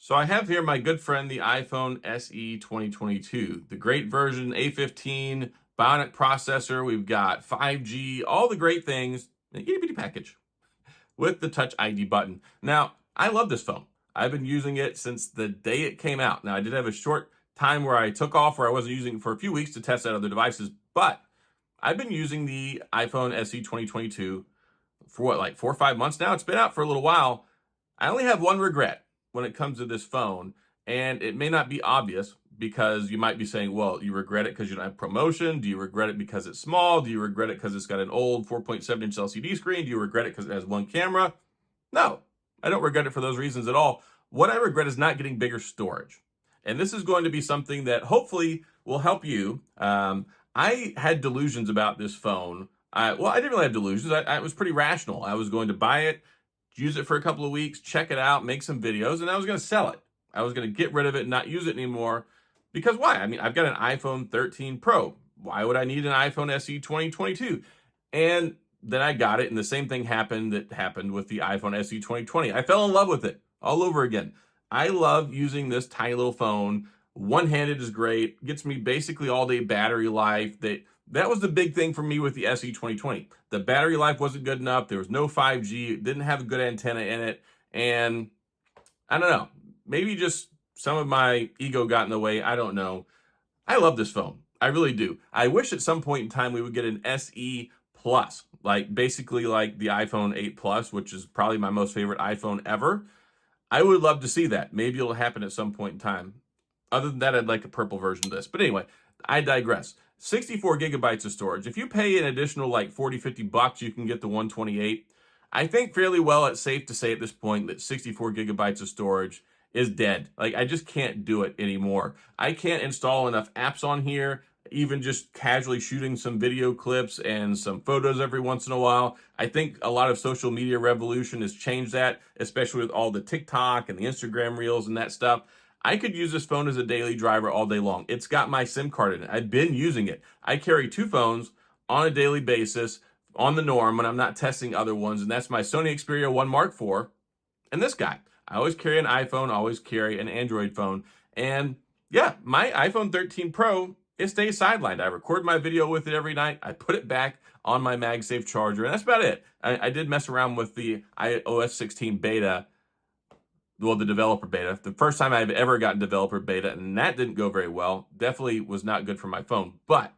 So I have here my good friend, the iPhone SE 2022, the great version, A15, Bionic processor. We've got 5G, all the great things, an itty bitty package with the Touch ID button. Now, I love this phone. I've been using it since the day it came out. Now, I did have a short time where I took off where I wasn't using it for a few weeks to test out other devices, but I've been using the iPhone SE 2022 for what, like 4 or 5 months now? It's been out for a little while. I only have one regret when it comes to this phone, and it may not be obvious because you might be saying, well, you regret it because you don't have promotion? Do you regret it because it's small? Do you regret it because it's got an old 4.7-inch LCD screen? Do you regret it because it has one camera? No, I don't regret it for those reasons at all. What I regret is not getting bigger storage. And this is going to be something that hopefully will help you. I had delusions about this phone. Well, I didn't really have delusions. I was pretty rational. I was going to buy it, use it for a couple of weeks, check it out, make some videos, and I was going to sell it. I was going to get rid of it and not use it anymore. Because why? I mean, I've got an iPhone 13 Pro. Why would I need an iPhone SE 2022? And then I got it, and the same thing happened that happened with the iPhone SE 2020. I fell in love with it all over again. I love using this tiny little phone. One-handed is great. Gets me basically all-day battery life. That was the big thing for me with the SE 2020. The battery life wasn't good enough. There was no 5G. It didn't have a good antenna in it. And I don't know. Maybe just some of my ego got in the way. I don't know. I love this phone. I really do. I wish at some point in time we would get an SE Plus, like basically like the iPhone 8 Plus, which is probably my most favorite iPhone ever. I would love to see that. Maybe it'll happen at some point in time. Other than that, I'd like a purple version of this. But anyway, I digress. 64 gigabytes of storage. If you pay an additional like 40, 50 bucks, you can get the 128. I think fairly well it's safe to say at this point that 64 gigabytes of storage is dead. Like, I just can't do it anymore. I can't install enough apps on here, even just casually shooting some video clips and some photos every once in a while. I think a lot of social media revolution has changed that, especially with all the TikTok and the Instagram reels and that stuff. I could use this phone as a daily driver all day long. It's got my SIM card in it. I've been using it. I carry two phones on a daily basis on the norm when I'm not testing other ones, and that's my Sony Xperia 1 Mark IV and this guy. I always carry an iPhone, always carry an Android phone, and yeah, my iPhone 13 Pro, it stays sidelined. I record my video with it every night. I put it back on my MagSafe charger, and that's about it. I did mess around with the iOS 16 beta, well, the developer beta. The first time I've ever gotten developer beta, and that didn't go very well. Definitely was not good for my phone, but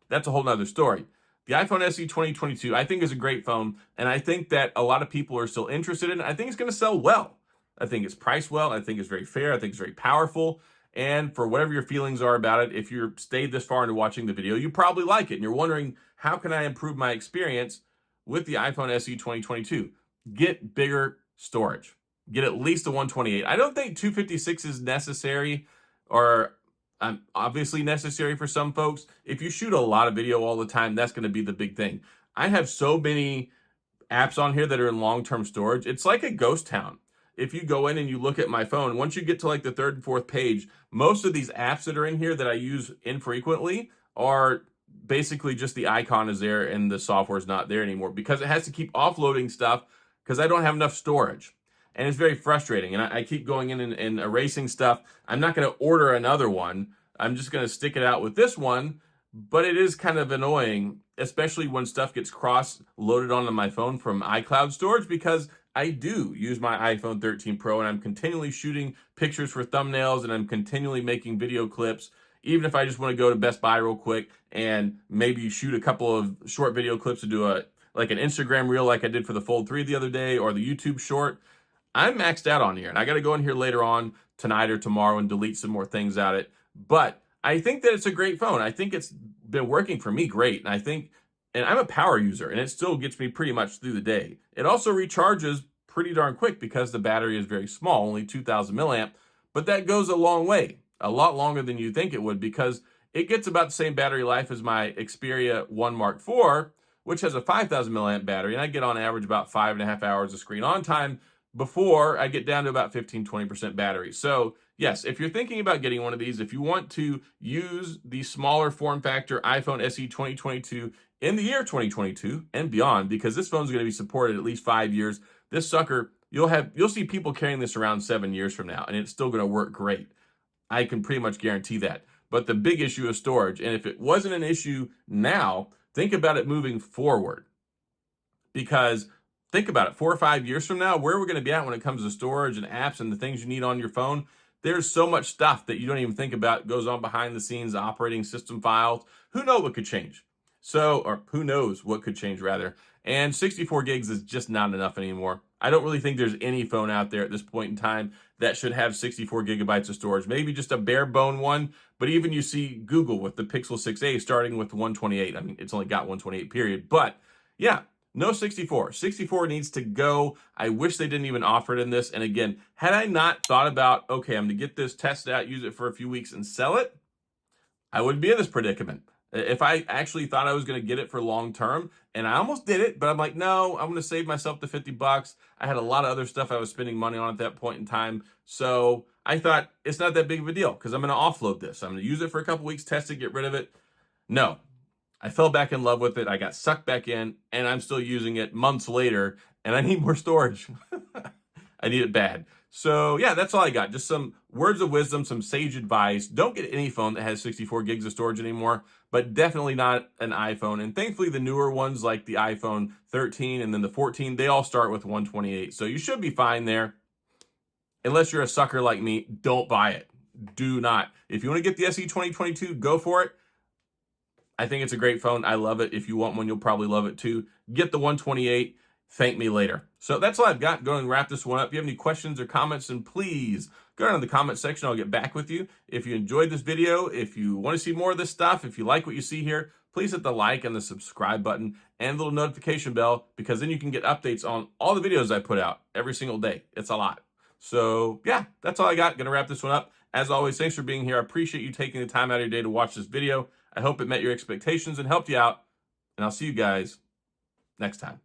that's a whole nother story. The iPhone SE 2022, I think, is a great phone, and I think that a lot of people are still interested in it. I think it's going to sell well. I think it's priced well. I think it's very fair. I think it's very powerful. And for whatever your feelings are about it, if you're stayed this far into watching the video, you probably like it. And you're wondering, how can I improve my experience with the iPhone SE 2022? Get bigger storage. Get at least a 128. I don't think 256 is necessary, or obviously necessary for some folks. If you shoot a lot of video all the time, that's going to be the big thing. I have so many apps on here that are in long-term storage. It's like a ghost town. If you go in and you look at my phone, once you get to like the third and fourth page, most of these apps that are in here that I use infrequently are basically just the icon is there and the software is not there anymore because it has to keep offloading stuff because I don't have enough storage. And it's very frustrating. And I keep going in and erasing stuff. I'm not going to order another one. I'm just going to stick it out with this one. But it is kind of annoying, especially when stuff gets cross-loaded onto my phone from iCloud storage, because I do use my iPhone 13 Pro and I'm continually shooting pictures for thumbnails and I'm continually making video clips. Even if I just want to go to Best Buy real quick and maybe shoot a couple of short video clips to do like an Instagram reel like I did for the Fold 3 the other day, or the YouTube short, I'm maxed out on here, and I got to go in here later on tonight or tomorrow and delete some more things out of it. But I think that it's a great phone. I think it's been working for me great, and I'm a power user, and it still gets me pretty much through the day. It also recharges pretty darn quick because the battery is very small, only 2,000 milliamp, but that goes a long way, a lot longer than you think it would, because it gets about the same battery life as my Xperia 1 Mark IV, which has a 5,000 milliamp battery, and I get on average about 5.5 hours of screen on time before I get down to about 15-20% battery. So yes, if you're thinking about getting one of these, if you want to use the smaller form factor iPhone SE 2022 in the year 2022 and beyond, because this phone's going to be supported at least 5 years, this sucker you'll see people carrying this around 7 years from now, and it's still going to work great. I can pretty much guarantee that. But the big issue is storage. And if it wasn't an issue now, think about it moving forward. Because think about it, 4 or 5 years from now, where are we going to be at when it comes to storage and apps and the things you need on your phone? There's so much stuff that you don't even think about goes on behind the scenes, operating system files. Who knows what could change? So, or who knows what could change rather. And 64 gigs is just not enough anymore. I don't really think there's any phone out there at this point in time that should have 64 gigabytes of storage. Maybe just a bare bone one, but even you see Google with the Pixel 6a starting with 128. I mean, it's only got 128 period, but yeah, no 64. 64 needs to go. I wish they didn't even offer it in this. And again, had I not thought about, okay, I'm going to get this, test it out, use it for a few weeks and sell it, I wouldn't be in this predicament. If I actually thought I was going to get it for long term, and I almost did it, but I'm like, no, I'm going to save myself the $50. I had a lot of other stuff I was spending money on at that point in time. So I thought it's not that big of a deal because I'm going to offload this. I'm going to use it for a couple weeks, test it, get rid of it. No, I fell back in love with it. I got sucked back in, and I'm still using it months later, and I need more storage. I need it bad. So yeah, that's all I got. Just some words of wisdom, some sage advice. Don't get any phone that has 64 gigs of storage anymore, but definitely not an iPhone. And thankfully the newer ones like the iPhone 13 and then the 14, they all start with 128. So you should be fine there. Unless you're a sucker like me, don't buy it. Do not. If you want to get the SE 2022, go for it. I think it's a great phone. I love it. If you want one, you'll probably love it too. Get the 128. Thank me later. So that's all I've got. Go and wrap this one up. If you have any questions or comments, then please go down in the comment section. I'll get back with you. If you enjoyed this video, if you want to see more of this stuff, if you like what you see here, please hit the like and the subscribe button and the little notification bell, because then you can get updates on all the videos I put out every single day. It's a lot. So yeah, that's all I got. Gonna wrap this one up. As always, thanks for being here. I appreciate you taking the time out of your day to watch this video. I hope it met your expectations and helped you out. And I'll see you guys next time.